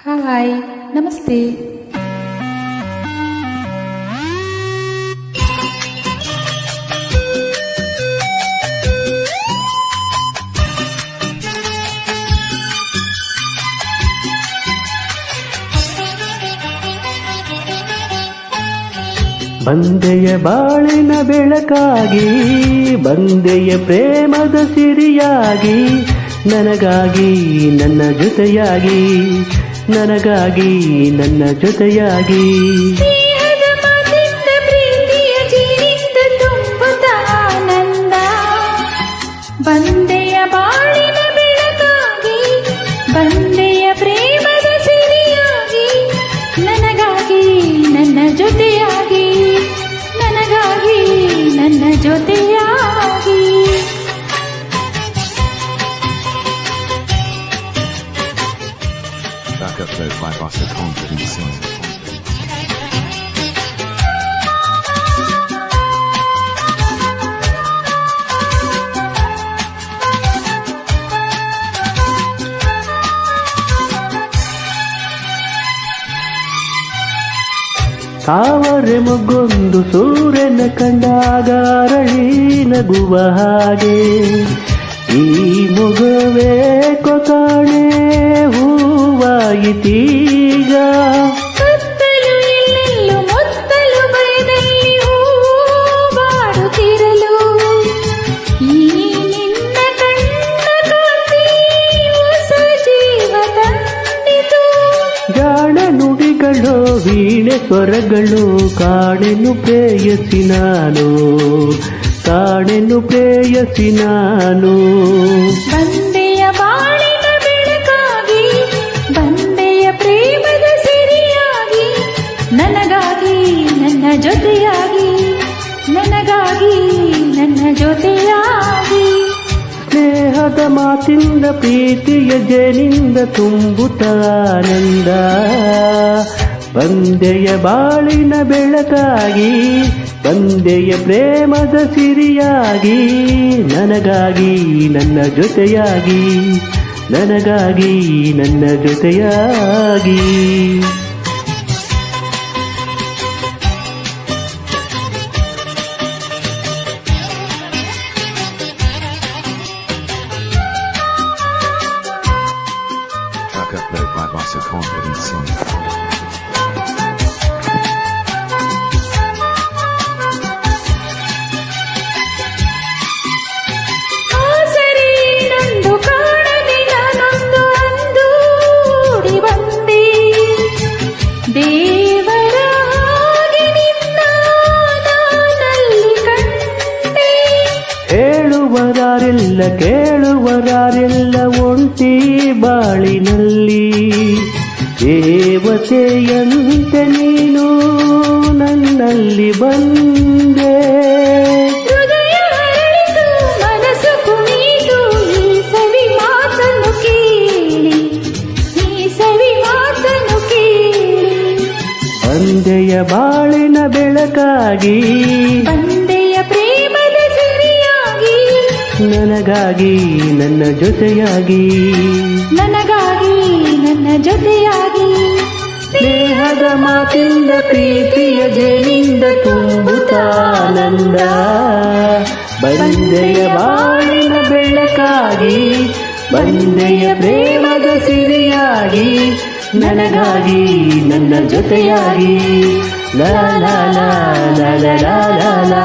Hi, ನಮಸ್ತೆ. ಬಂದೆಯ ಬಾಳಿನ ಬೆಳಕಾಗಿ, ಬಂದೆಯ ಪ್ರೇಮದ ಸಿರಿಯಾಗಿ, ನನಗಾಗಿ ನನ್ನ ಜೊತೆಯಾಗಿ, ನನಗಾಗಿ ನನ್ನ ಜೊತೆಯಾಗಿ. ಸ್ನೇಹದ ಮಾತಿಂದ ಪ್ರೀತಿಯ ಜೀವಿತ ತುಂಬುತ್ತ ಆನಂದ. ಬಂದೆಯ ಬಾಳಿನ ಬೆಳಕಾಗಿ, ಬಂದೆಯ ಪ್ರೇಮದ ಸಿರಿಯಾಗಿ, ನನಗಾಗಿ ನನ್ನ ಜೊತೆಯಾಗಿ, ನನಗಾಗಿ ನನ್ನ ಜೊತೆಯಾಗಿ. Backup led by Bossa Confidence Sing. ತಾವರೆ ಮೊಗ್ಗೊಂದು ಸೂರ್ಯನ ಕಂಡಾಗ ಅರಳಿ ನಗುವ ಹಾಗೆ, ಈ ಮೊಗವೇಕೋ ಕಾಣೆ ಹೂವಾಯಿತೀಗ. ಕತ್ತಲು ಎಲ್ಲೆಲ್ಲೂ ಮೊತ್ತಲು ಬಯದಲ್ಲಿ ಹೂವಾಡುತ್ತಿರಲು, ಈ ನಿನ್ನ ಕಣ್ಣ ಕಾಂತಿ ಹೊಸ ಜೀವ ತಂದಿತು. ಜಾಣ ನುಡಿಗಳು ವೀಣೆ ಸ್ವರಗಳು, ಕಾಣೆನು ಪ್ರೇಯಸಿ ನಾನು, ಕಾಣೆನು ಪ್ರೇಯಸಿ ನಾನು. ಬಂದೆಯ ಬಾಳಿನ ಬೆಳಕಾಗಿ, ಬಂದೆಯ ಪ್ರೇಮದ ಸಿರಿಯಾಗಿ, ನನಗಾಗಿ ನನ್ನ ಜೊತೆಯಾಗಿ, ನನಗಾಗಿ ನನ್ನ ಜೊತೆಯಾಗಿ. ಸ್ನೇಹದ ಮಾತಿಂದ ಪ್ರೀತಿಯ ಜೇನಿಂದ ತುಂಬುತ್ತ ಆನಂದ. ಬಂದೆಯ ಬಾಳಿನ ಬೆಳಕಾಗಿ, ಬಂದೆಯ ಪ್ರೇಮದ ಸಿರಿಯಾಗಿ, ನನಗಾಗಿ ನನ್ನ ಜೊತೆಯಾಗಿ, ನನಗಾಗಿ ನನ್ನ ಜೊತೆಯಾಗಿ. Backup led by Bossa Confidence Sing. ಆಸರೆ ನೊಂದು ಕಾಣದೆ ನಾನೊಂದು ಅಂದು ಓಡಿ ಬಂದೆ. ದೇವರ ಹಾಗೆ ನಿನ್ನ ನಾನಲ್ಲಿ ಕಂಡೆ. ಹೇಳುವರಾರೆಲ್ಲ ಕೇಳುವರಾರೆಲ್ಲ ಒಂಟಿ ಬಾಳಿನಲ್ಲಿ, ದೇವತೆಯಂತೆ ನೀನು ನನ್ನಲ್ಲಿ ಬಂದೆ. ಹೃದಯ ಹರಳಿತು, ಮನಸ್ಸು ಕುಣಿತು, ಈ ಸವಿ ಮಾತನ್ನು ಕೇಳಿ, ಈ ಸವಿ ಮಾತನ್ನು ಕೇಳಿ. ಬಂದೆಯ ಬಾಳಿನ ಬೆಳಕಾಗಿ, ಬಂದೆಯ ಪ್ರೇಮದ ಸಿರಿಯಾಗಿ, ನನಗಾಗಿ ನನ್ನ ಜೊತೆಯಾಗಿ, ನನಗಾಗಿ ನನ್ನ ಜೊತೆಯಾಗಿ. ಸ್ನೇಹದ ಮಾತಿಂದ ಪ್ರೀತಿಯ ಜೇನಿಂದ ತುಂಬುತ್ತ ಆನಂದ. ಬಂದೆಯ ಬಾಳಿನ ಬೆಳಕಾಗಿ, ಬಂದೆಯ ಪ್ರೇಮದ ಸಿರಿಯಾಗಿ, ನನಗಾಗಿ ನನ್ನ ಜೊತೆಯಾಗಿ. ಲಾ ಲಾ ಲಾ ಲಾ ಲಾ ಲಾ ಲಾ.